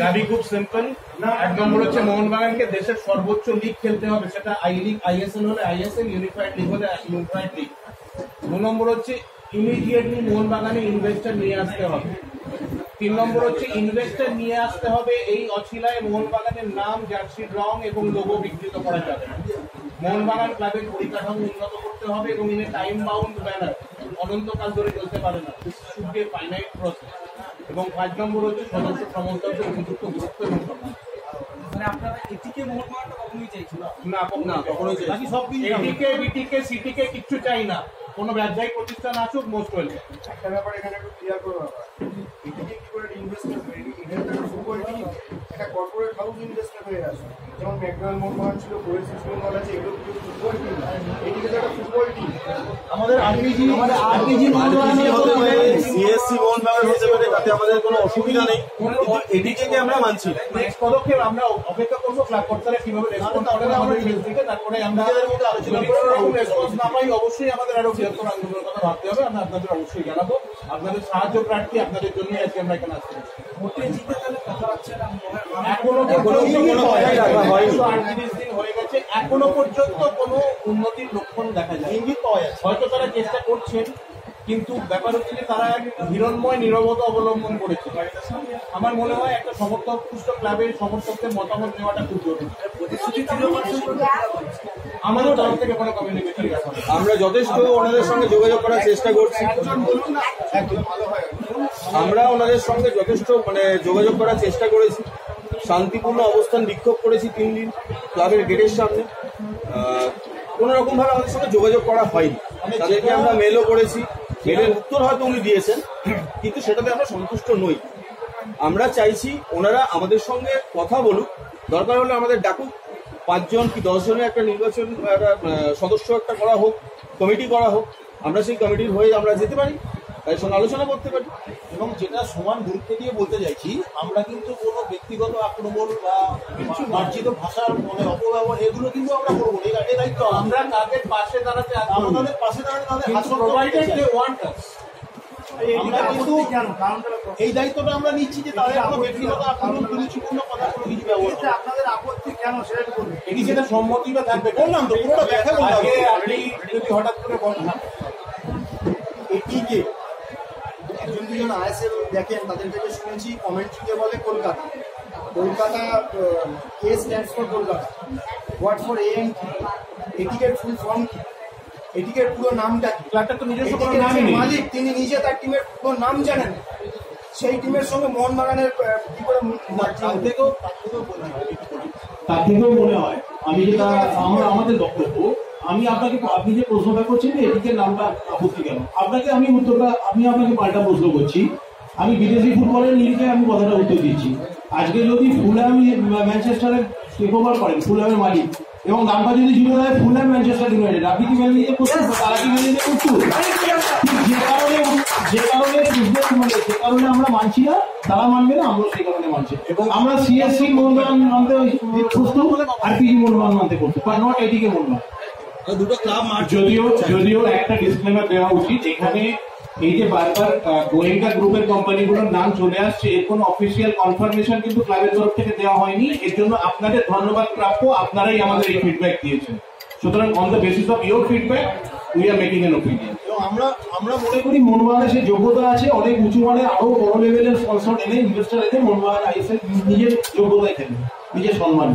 দাবি খুব সিম্পল। এক নম্বর হচ্ছে মোহনবাগানকে দেশের সর্বোচ্চ লিগ খেলতে হবে, সেটা আই লিগ, আইএসএল হলে আইএসএল, ইউনিফাইড লিগ হলে ইউনিফাইড লিগ। 2 নম্বর হচ্ছে ইমিডিয়েটলি মোহনবাগানে ইনভেস্টর নিয়ে আসতে হবে। 3 নম্বর হচ্ছে ইনভেস্টর নিয়ে আসতে হবে, এই অছিলায় মোহনবাগানের নাম, জার্সির রং এবং লোগো বিকৃত করা যাবে না। মোহনবাগান ক্লাবের পরিকাঠামো উন্নত করতে হবে এবং in a time bound manner, অনন্তকাল ধরে চলতে পারে না, should B A finite process. এবং 5 নম্বর হচ্ছে সদস্য সমর্থকদের উপযুক্ত গুরুত্ব এবং সম্মান। মানে আপনারা এটিকে মোহনবাগানটা কখনোই চাইছিল না, কখনোই চাই না। সব এটিকে বিটিকে সিটিকে কিচ্ছু চাই না। কোনো ব্যবসায়িক প্রতিষ্ঠান আসুক, মোস্ট ওয়েলকাম। একটা ব্যাপার এখানে একটু ক্লিয়ার করে এটিকে কি করে ইনভেস্টর এটা ফুটবল টিম একটা কর্পোরেট হাউস ইনভেস্টর হয়ে আসে, যেমন ম্যাকডোনাল্ড মোহনবাগান ছিল, কোয়েস বেঙ্গল আছে, এগুলো কিন্তু ফুটবল টিম। এটিকে তো একটা ফুটবল টিম। আমাদের আরপিজি হতে পারে, সিএসসি মোহনবাগান হতে পারে, তাতে আমাদের কোনো অসুবিধা নেই। এটিকে আমরা মানছি। নেক্সট পদক্ষেপ আমরা অপেক্ষা করবো ক্লাব কর্তারা কিভাবে রেসপন্স করে আমাদের ফেস থেকে, তারপরে আমরা আলোচনা করবো। রেসপন্স না পাই অবশ্যই আমাদের আরো বৃহত্তর আন্দোলনের কথা ভাবতে হবে। আমরা আপনাদের অবশ্যই জানাবো। আপনাদের সাহায্য প্রার্থী, আপনাদের জন্যই আজকে আমরা এখানে আসতে পারছি। এখনো পর্যন্ত কোনো উন্নতির লক্ষণ দেখা যায়, ইঙ্গিত পাওয়া যাচ্ছে। হয়তো তারা চেষ্টা করছেন, কিন্তু ব্যাপার হচ্ছে যে তারা এক হিরণময় নীরবতা অবলম্বন করেছে। আমার মনে হয় একটা সমর্থকপুষ্ট ক্লাবের সমর্থকদের মতামত নেওয়াটা খুব জরুরি। আমাদের তরফ থেকে কোনো কমিউনিকেশন গেছে, আমরা যথেষ্ট ওনাদের সঙ্গে যোগাযোগ করার চেষ্টা করছি। আমরা ওনাদের সঙ্গে যথেষ্ট যোগাযোগ করার চেষ্টা করেছি। শান্তিপূর্ণ অবস্থান বিক্ষোভ করেছি 3 দিন ক্লাবের গেটের সামনে। কোনো রকম ভাবে আমাদের সঙ্গে যোগাযোগ করা হয়নি। তাদেরকে আমরা মেলও করেছি, মেলের উত্তর হয়তো উনি দিয়েছেন, কিন্তু সেটাতে আমরা সন্তুষ্ট নই। আমরা চাইছি ওনারা আমাদের সঙ্গে কথা বলুক, দরকার হলে আমাদের ডাকুক, 5 জন কি 10 জনের একটা নির্বাচন সদস্য একটা করা হোক, কমিটি করা হোক। আমরা সেই কমিটির হয়ে আমরা যেতে পারি, তাদের সঙ্গে আলোচনা করতে পারি। এবং যেটা সমান গুরুত্ব দিয়ে বলতে চাইছি, আমরা কিন্তু কোনো ব্যক্তিগত আক্রমণ বা কিছু মার্জিত ভাষার অপব্যবহার এগুলো কিন্তু আমরা করবো না। এই দায়িত্ব আমরা তাদের পাশে দাঁড়াতে, আমাদের পাশে দাঁড়াতে আমরা কিন্তু এই দায়িত্বটা আমরা নিচ্ছি যে তাদের কোনো ব্যক্তিগত আক্রমণ, গুরুত্বপূর্ণ কথা কোনো কিছু ব্যবহার আপনাদের আপত্তি কেন সেটা বলবেন। এটি সেটা সম্মতি বা থাকবে, বললাম তো পুরোটা ব্যাখ্যা করলাম। আপনি যদি হঠাৎ করে বলেন এটিকে একজন দুজন আইএসএল দেখেন, তাদের থেকে শুনেছি কমেন্ট্রিতে বলে Kolkata. Kolkata A stands for Kolkata, what for A and এটিকের ফুল ফর্ম কি, এটিকের পুরো নামটা কি? ক্লাবটা তো নিজস্ব কোনো নামই নেই। মালিক তিনি নিজে তার টিমের পুরো নাম জানেন, সেই টিমের সঙ্গে মোহনবাগানের কি করে তার থেকেও মনে হয় আমি যেটা আমাদের বক্তব্য, আপনি যে প্রশ্নটা করছেন এদিকে নামটা আপত্তি কেন, আমি আপনাকে পাল্টা প্রশ্ন করছি। আমি বিদেশি ফুটবলের নিরিখে আমি কথাটা উত্তর দিচ্ছি। আজকে যদি ফুলহ্যাম ম্যানচেস্টারে টেক ওভার করেন, ফুলহ্যামের মালিক, এবং নামটা যদি জুড়ে দেয় ফুলহ্যাম ম্যানচেস্টার ইউনাইটেড, আপনি কি মেনে নিতে প্রস্তুত? তারা কি মেনে নিতে প্রস্তুত? যে কারণে আমরা মানছি না, তারা মানবে না, আমরা সেই কারণে মানছি। এবং আমরা সিএসসি মোহনবাগান মানতে প্রস্তুত, আর পিজি মোহনবাগান মানতে প্রস্তুত, বা নট এটিকে মোহনবাগান। দুটো ক্লাব যদিও একটা ডিসক্লেমার দেওয়া উচিত, এখানে এই যে বারবার গোয়েঙ্কা গ্রুপের কোম্পানিগুলোর নাম চলে আসছে, এর কোনো অফিসিয়াল কনফার্মেশন কিন্তু ক্লাবের তরফ থেকে দেওয়া হয়নি। এর জন্য আপনাদের ধন্যবাদ প্রাপ্য, আপনারাই আমাদের এই ফিডব্যাক দিয়েছেন। সুতরাং on the basis of your feedback we are making N opinion. এবং আমরা মনে করি মোহনবাগানের সেই যোগ্যতা আছে, অনেক উঁচু মানের আরো বড় লেভেলের স্পন্সর এনে, ইনভেস্টার এনে মোহনবাগান আইএসএল নিজের যোগ্যতায় খেলবে, নিজের সম্মান।